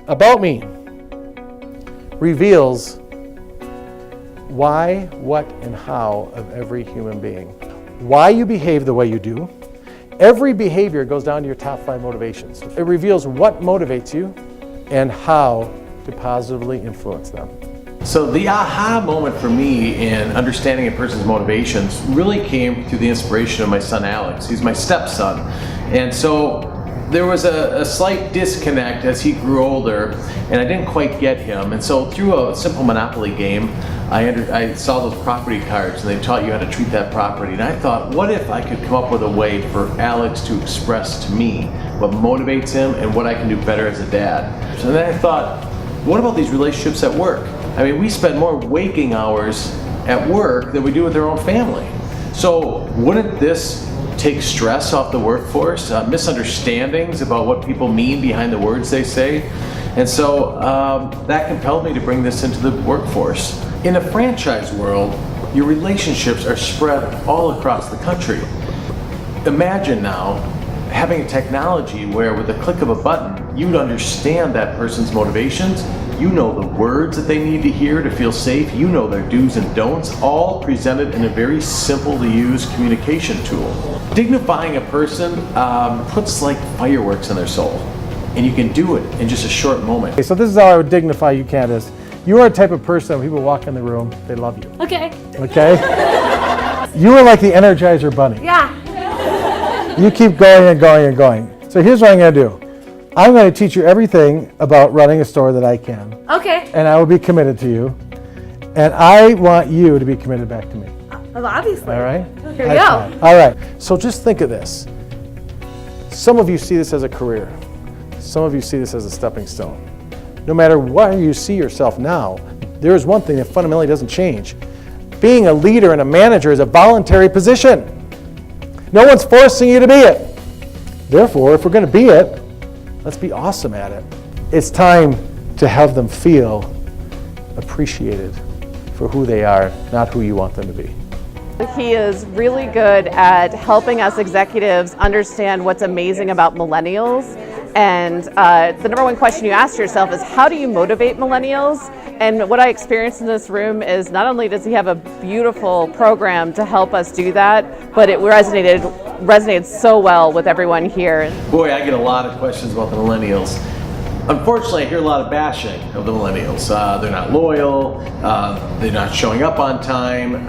about me reveals why, what, and how of every human being. Why you behave the way you do. Every behavior goes down to your top 5 motivations. It reveals what motivates you and how to positively influence them. So the aha moment for me in understanding a person's motivations really came through the inspiration of my son Alex. He's my stepson. And so there was a slight disconnect as he grew older, and I didn't quite get him. And so through a simple Monopoly game, I saw those property cards, and they taught you how to treat that property. And I thought, what if I could come up with a way for Alex to express to me what motivates him and what I can do better as a dad? So then I thought, what about these relationships at work? I mean, we spend more waking hours at work than we do with our own family. So wouldn't this take stress off the workforce, misunderstandings about what people mean behind the words they say? And so that compelled me to bring this into the workforce. In a franchise world, your relationships are spread all across the country. Imagine now having a technology where with a click of a button, you'd understand that person's motivations. You know the words that they need to hear to feel safe. You know their do's and don'ts, all presented in a very simple to use communication tool. Dignifying a person puts like fireworks in their soul, and you can do it in just a short moment. Okay, so this is how I would dignify you, Candace. You are a type of person, when people walk in the room, they love you. Okay. Okay? You are like the Energizer Bunny. Yeah. You keep going and going and going. So here's what I'm going to do. I'm going to teach you everything about running a store that I can. Okay. And I will be committed to you. And I want you to be committed back to me. Well, obviously. All right? Here we go. All right. So just think of this. Some of you see this as a career. Some of you see this as a stepping stone. No matter where you see yourself now, there is one thing that fundamentally doesn't change. Being a leader and a manager is a voluntary position. No one's forcing you to be it. Therefore, if we're going to be it, let's be awesome at it. It's time to have them feel appreciated for who they are, not who you want them to be. He is really good at helping us executives understand what's amazing about millennials. And the number one question you ask yourself is, how do you motivate millennials? And what I experienced in this room is not only does he have a beautiful program to help us do that, but it resonated so well with everyone here. Boy, I get a lot of questions about the millennials. Unfortunately, I hear a lot of bashing of the millennials. They're not loyal, they're not showing up on time,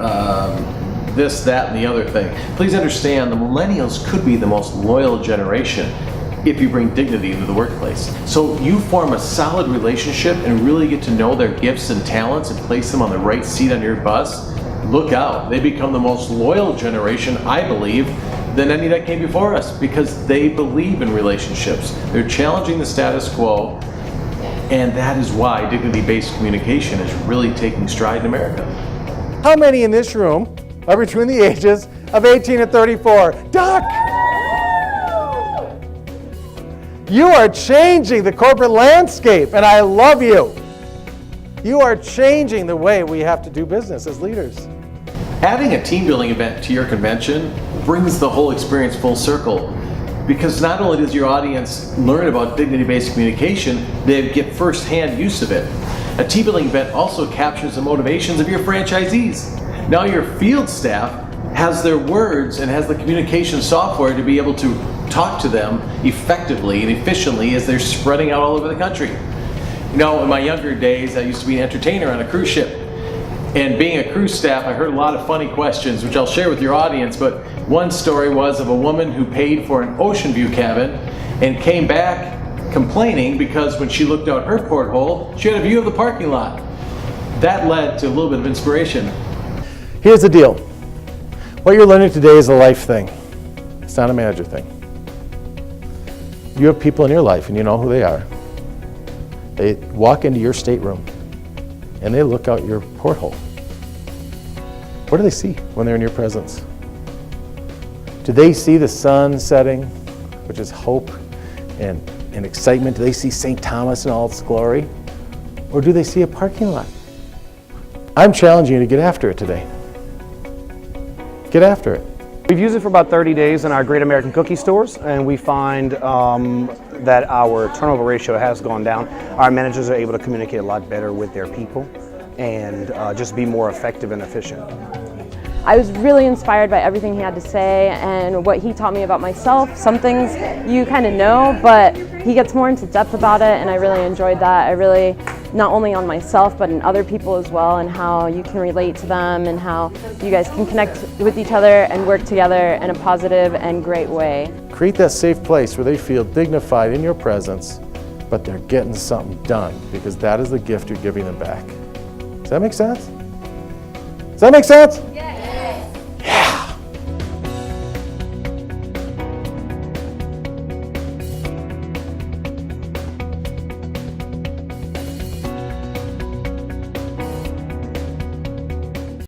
this, that, and the other thing. Please understand, the millennials could be the most loyal generation if you bring dignity into the workplace. So you form a solid relationship and really get to know their gifts and talents and place them on the right seat on your bus. Look out, they become the most loyal generation, I believe, than any that came before us, because they believe in relationships. They're challenging the status quo, and that is why dignity-based communication is really taking stride in America. How many in this room are between the ages of 18 and 34? Duck! You are changing the corporate landscape, and I love you. You are changing the way we have to do business as leaders. Adding a team building event to your convention brings the whole experience full circle, because not only does your audience learn about dignity-based communication, they get first-hand use of it. A team building event also captures the motivations of your franchisees. Now your field staff has their words and has the communication software to be able to talk to them effectively and efficiently as they're spreading out all over the country. You know, in my younger days, I used to be an entertainer on a cruise ship. And being a cruise staff, I heard a lot of funny questions, which I'll share with your audience, but one story was of a woman who paid for an ocean view cabin and came back complaining because when she looked out her porthole, she had a view of the parking lot. That led to a little bit of inspiration. Here's the deal. What you're learning today is a life thing. It's not a manager thing. You have people in your life and you know who they are. They walk into your stateroom and they look out your porthole. What do they see when they're in your presence? Do they see the sun setting, which is hope and excitement? Do they see St. Thomas in all its glory? Or do they see a parking lot? I'm challenging you to get after it today. Get after it. We've used it for about 30 days in our Great American Cookie stores, and we find that our turnover ratio has gone down. Our managers are able to communicate a lot better with their people and just be more effective and efficient. I was really inspired by everything he had to say and what he taught me about myself. Some things you kind of know, but he gets more into depth about it, and I really enjoyed that. I really, not only on myself, but in other people as well, and how you can relate to them and how you guys can connect with each other and work together in a positive and great way. Create that safe place where they feel dignified in your presence, but they're getting something done, because that is the gift you're giving them back. Does that make sense? Does that make sense? Yeah.